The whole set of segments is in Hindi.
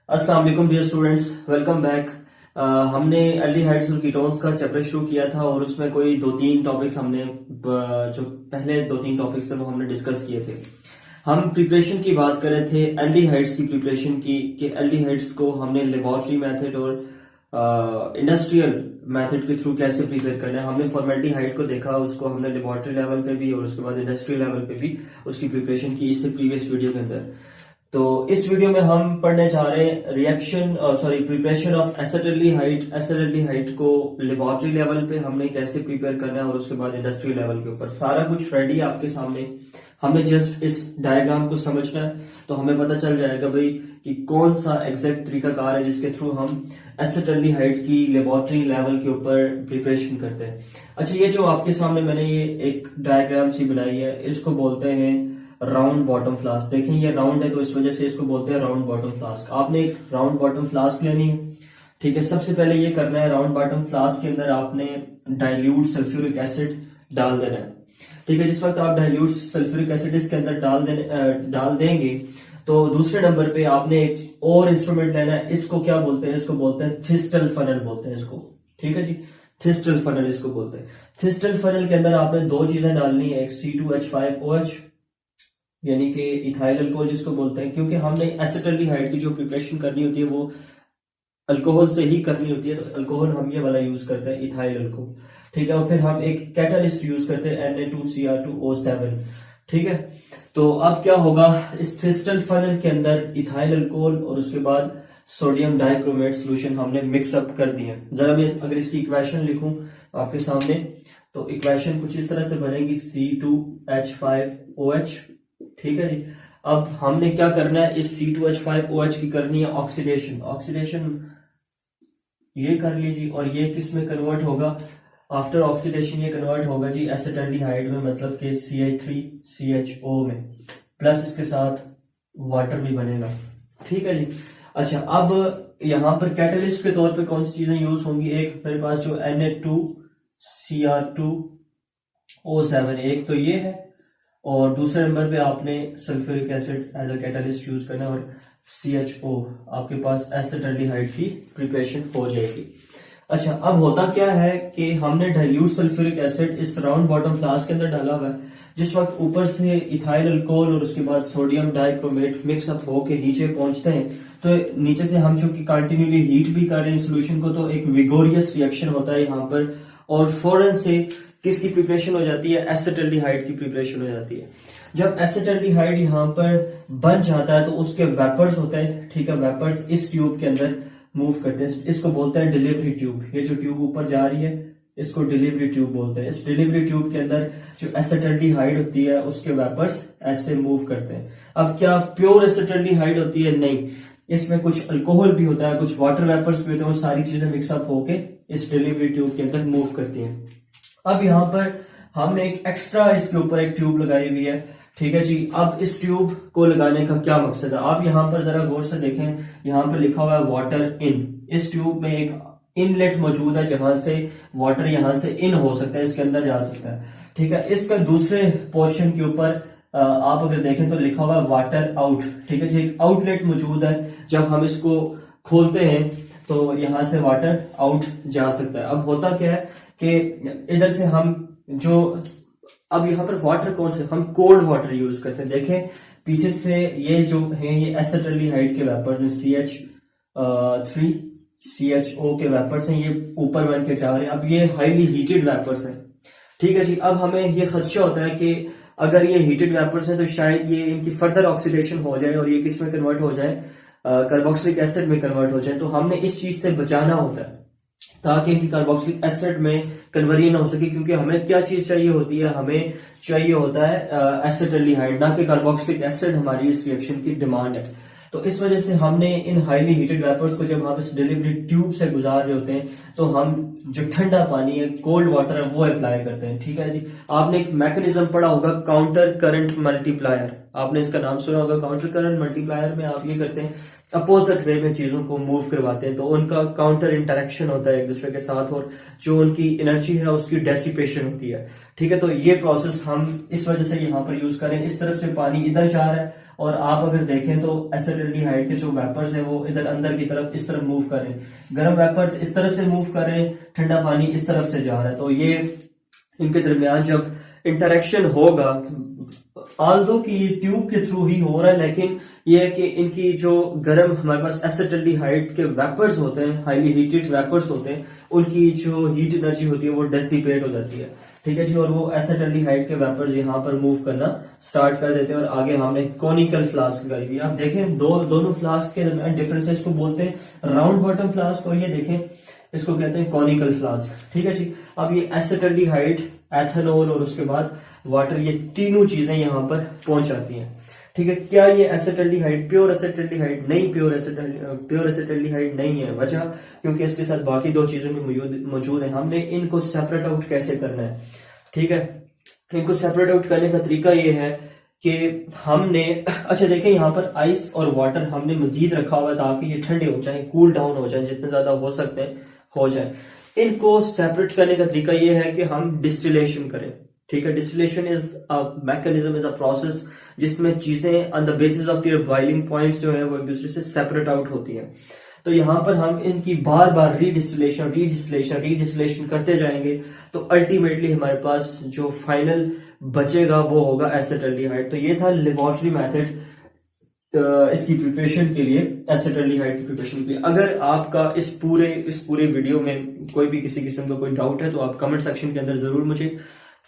अस्सलाम वालेकुम डियर स्टूडेंट्स, वेलकम बैक। हमने एल्डिहाइड्स और कीटोन्स का चैप्टर शुरू किया था और उसमें कोई दो तीन टॉपिक्स हमने जो पहले दो तीन टॉपिक्स थे वो हमने डिस्कस किए थे। हम प्रिपरेशन की बात कर रहे थे एल्डिहाइड्स की प्रिपरेशन की कि एल्डिहाइड्स को हमने लेबोरेटरी मेथड और इंडस्ट्रियल मेथड के थ्रू कैसे प्रिपेयर करना है। हमने फॉर्मेल्डिहाइड को देखा, उसको हमने लेबोरेटरी लेवल पे भी और उसके बाद इंडस्ट्रियल लेवल पे भी उसकी प्रिपरेशन की इससे प्रीवियस वीडियो के अंदर। तो इस वीडियो में हम पढ़ने जा रहे हैं प्रिपरेशन ऑफ एसिटाल्डिहाइड। एसिटाल्डिहाइड को लेबोरेटरी लेवल पे हमने कैसे प्रिपेयर करना है और उसके बाद इंडस्ट्रियल लेवल के ऊपर सारा कुछ रेडी आपके सामने। हमें जस्ट इस डायग्राम को समझना है तो हमें पता चल जाएगा भाई कि कौन सा एग्जैक्ट तरीकाकार है जिसके थ्रू हम एसिटाल्डिहाइड की लेबोरेटरी लेवल के ऊपर प्रिपरेशन करते हैं। अच्छा, ये जो आपके सामने मैंने ये एक डायग्राम सी बनाई है, इसको बोलते हैं राउंड बॉटम फ्लास्क। देखें ये राउंड है तो इस वजह से इसको बोलते हैं राउंड बॉटम फ्लास्क। आपने एक राउंड बॉटम फ्लास्क लेनी है, ठीक है। सबसे पहले ये करना है, राउंड बॉटम फ्लास्क के अंदर आपने डाइल्यूट सल्फ्यूरिक एसिड डाल देना है, ठीक है। जिस वक्त आप डाइल्यूट सल्फ्यूरिक एसिड इसके अंदर डाल देंगे तो दूसरे नंबर पे आपने एक और इंस्ट्रूमेंट लेना है। इसको क्या बोलते हैं? इसको बोलते हैं थिस्टल फनल बोलते हैं इसको, ठीक है जी। थिस्टल फनल इसको बोलते हैं। थिस्टल फनल के अंदर आपने दो चीजें डालनी है, एक C2H5OH यानी कि इथाइल अल्कोहल जिसको बोलते हैं, क्योंकि हमने एसिटाल्डिहाइड की जो प्रिपरेशन करनी होती है वो अल्कोहल से ही करनी होती है। तो अल्कोहल हम ये वाला यूज करते हैं, इथाइल अल्कोहल, ठीक है। और फिर हम एक कैटालिस्ट यूज करते हैं Na2Cr2O7, ठीक है। तो अब क्या होगा, इस थिस्टल फनल के अंदर इथाइल अल्कोहल और उसके बाद सोडियम डाइक्रोमेट सोल्यूशन हमने मिक्सअप कर दिया। जरा मैं अगर इसकी इक्वेशन लिखूं आपके सामने तो इक्वेशन कुछ इस तरह से बनेगी C2H5OH, ठीक है जी। अब हमने क्या करना है, इस C2H5OH की करनी है ऑक्सीडेशन। ऑक्सीडेशन ये कर लीजिए और ये किस में कन्वर्ट होगा? आफ्टर ऑक्सीडेशन ये कन्वर्ट होगा जी एसिटाल्डिहाइड में, मतलब कि CH3CHO में, प्लस इसके साथ वाटर भी बनेगा, ठीक है जी। अच्छा, अब यहां पर कैटलिस्ट के तौर पे कौन सी चीजें यूज होंगी? एक मेरे पास जो Na2Cr2O7 एक तो ये है, और दूसरे नंबर पे आपने sulphuric acid as a catalyst use करना है, और CHO आपके पास एसिटाल्डिहाइड की प्रिपरेशन हो जाएगी। अच्छा, अब होता क्या है कि हमने डाइल्यूट सल्फ्यूरिक एसिड इस राउंड बॉटम फ्लास्क के अंदर डाला हुआ है। जिस वक्त ऊपर से इथाइल अल्कोहल और उसके बाद सोडियम डाइक्रोमेट मिक्सअप होके नीचे पहुंचते हैं, तो नीचे से हम चूंकि कंटिन्यूली हीट भी कर रहे हैं सोल्यूशन को, तो एक विगोरियस रिएक्शन होता है यहाँ पर, और फौरन से किसकी प्रिपरेशन हो जाती है? एसिटाल्डिहाइड की प्रिपरेशन हो जाती है। जब एसिटाल्डिहाइड यहाँ पर बन जाता है तो उसके वेपर्स होते हैं, ठीक है। वेपर्स इस ट्यूब के अंदर मूव करते हैं, इसको बोलते हैं डिलीवरी ट्यूब। ये जो ट्यूब ऊपर जा रही है इसको डिलीवरी ट्यूब बोलते हैं। इस डिलीवरी ट्यूब के अंदर जो एसिटाल्डिहाइड होती है उसके वेपर्स ऐसे मूव करते हैं। अब क्या प्योर एसिटाल्डिहाइड होती है? नहीं, इसमें कुछ अल्कोहल भी होता है, कुछ वाटर वेपर्स भी होते हैं, वो सारी चीजें मिक्सअप होके इस डिलीवरी ट्यूब के अंदर मूव करती हैं। अब यहाँ पर हमने एक एक्स्ट्रा इसके ऊपर एक ट्यूब लगाई हुई है, ठीक है जी। अब इस ट्यूब को लगाने का क्या मकसद है? आप यहाँ पर जरा गौर से देखें, यहाँ पर लिखा हुआ है वाटर इन। इस ट्यूब में एक इनलेट मौजूद है जहां से वाटर यहां से इन हो सकता है, इसके अंदर जा सकता है, ठीक है। इसका दूसरे पोर्शन के ऊपर आप अगर देखें तो लिखा हुआ है वाटर आउट, ठीक है जी। एक आउटलेट मौजूद है, जब हम इसको खोलते हैं तो यहां से वाटर आउट जा सकता है। अब होता क्या है कि इधर से हम जो अब यहाँ पर वाटर कौन से, हम कोल्ड वाटर यूज करते हैं। देखें पीछे से ये जो है ये एसिटाल्डिहाइड के वेपर्स हैं, CH3CHO के वेपर्स हैं, ये ऊपर बन के जा रहे हैं। अब ये हाईली हीटेड वेपर्स हैं, ठीक है जी। अब हमें ये खदशा होता है कि अगर ये हीटेड वेपर्स हैं तो शायद ये इनकी फर्दर ऑक्सीडेशन हो जाए और ये किस में कन्वर्ट हो जाए? कार्बोक्सिलिक एसिड में कन्वर्ट हो जाए। तो हमने इस चीज से बचाना होता है ताकि इनकी कार्बोक्सिलिक एसिड में कन्वर्जन हो सके, क्योंकि हमें क्या चीज चाहिए होती है? हमें चाहिए होता है एसिटाल्डिहाइड, ना कि कार्बोक्सिलिक एसिड हमारी इस रिएक्शन की डिमांड है। तो इस वजह से हमने इन हाईली हीटेड वेपर्स को जब हम इस डिलीवरी ट्यूब से गुजार रहे होते हैं तो हम जो ठंडा पानी है, कोल्ड वाटर है, वो अप्लाई करते हैं, ठीक है जी। आपने एक मैकेनिज्म पढ़ा होगा काउंटर करंट मल्टीप्लायर, आपने इसका नाम सुना होगा। काउंटर करंट मल्टीप्लायर में आप ये करते हैं अपोजिट वे में चीजों को मूव करवाते हैं, तो उनका काउंटर इंटरेक्शन होता है एक दूसरे के साथ, और जो उनकी एनर्जी है उसकी डेसिपेशन होती है। ठीक है, तो ये प्रोसेस हम इस वजह से यहाँ पर यूज करें। इस तरफ से पानी इधर जा रहा है, और आप अगर देखें तो एसिटाल्डिहाइड के जो वेपर्स हैं वो इधर अंदर की तरफ इस तरफ मूव कर रहे हैं, गर्म वेपर्स इस तरफ से मूव कर रहे हैं, ठंडा पानी इस तरफ से जा रहा है। तो ये इनके दरमियान जब इंटरेक्शन होगा, आल्दो कि ये ट्यूब के थ्रू ही हो रहा है, लेकिन ये है कि इनकी जो गर्म हमारे पास एसिटाल्डिहाइड के वेपर्स होते हैं, हाईली हीटेड वेपर्स होते हैं, उनकी जो हीट एनर्जी होती है वो डेसिपेट हो जाती है। ठीक है जी, और वो एसिटाल्डिहाइड के वेपर्स यहाँ पर मूव करना स्टार्ट कर देते हैं, और आगे हमने कॉनिकल फ्लास्क लगाई हुई है। आप देखें दोनों फ्लास्क के दरमियान डिफरेंस है। इसको बोलते हैं राउंड बॉटम फ्लास्क, और ये देखें इसको कहते हैं कॉनिकल फ्लास्क। ठीक है जी, अब ये एसिटाल्डिहाइड, एथेनॉल और उसके बाद वाटर, ये तीनों चीजें यहाँ पर पहुंच जाती हैं। ठीक है, क्या ये एसिटाल्डिहाइड प्योर एसिटाल्डिहाइड नहीं, प्योर एसिटाल्डिहाइड नहीं है। वजह क्योंकि इसके साथ बाकी दो चीजें भी मौजूद है। हमने इनको सेपरेट आउट कैसे करना है। ठीक है, इनको सेपरेट आउट करने का तरीका ये है कि हमने, अच्छा देखें यहाँ पर आइस और वाटर हमने मजीद रखा हुआ है ताकि ये ठंडे हो जाए, कूल डाउन हो जाए, जितने ज्यादा हो सकते हैं हो जाए। इनको सेपरेट करने का तरीका ये है कि हम डिस्टिलेशन करें। ठीक है, distillation is a mechanism, is a process जिसमें चीजें on the basis of their boiling points जो है वो एक दूसरे से सेपरेट आउट होती हैं। तो यहाँ पर हम इनकी बार बार रीडिस्टिलेशन करते जाएंगे, तो अल्टीमेटली हमारे पास जो फाइनल बचेगा वो होगा एसिटाल्डिहाइड। तो ये था लेबोरेटरी मेथड इसकी प्रिपरेशन के लिए, एसिटाल्डिहाइड की प्रिपरेशन के लिए। अगर आपका इस पूरे वीडियो में कोई भी किसी किस्म का कोई डाउट है तो आप कमेंट सेक्शन के अंदर जरूर मुझे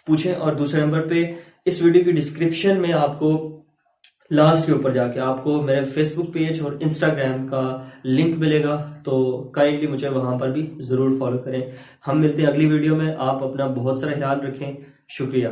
पूछें। और दूसरे नंबर पे इस वीडियो की डिस्क्रिप्शन में आपको लास्ट के ऊपर जाके आपको मेरे फेसबुक पेज और इंस्टाग्राम का लिंक मिलेगा, तो काइंडली मुझे वहां पर भी जरूर फॉलो करें। हम मिलते हैं अगली वीडियो में। आप अपना बहुत सारा ख्याल रखें। शुक्रिया।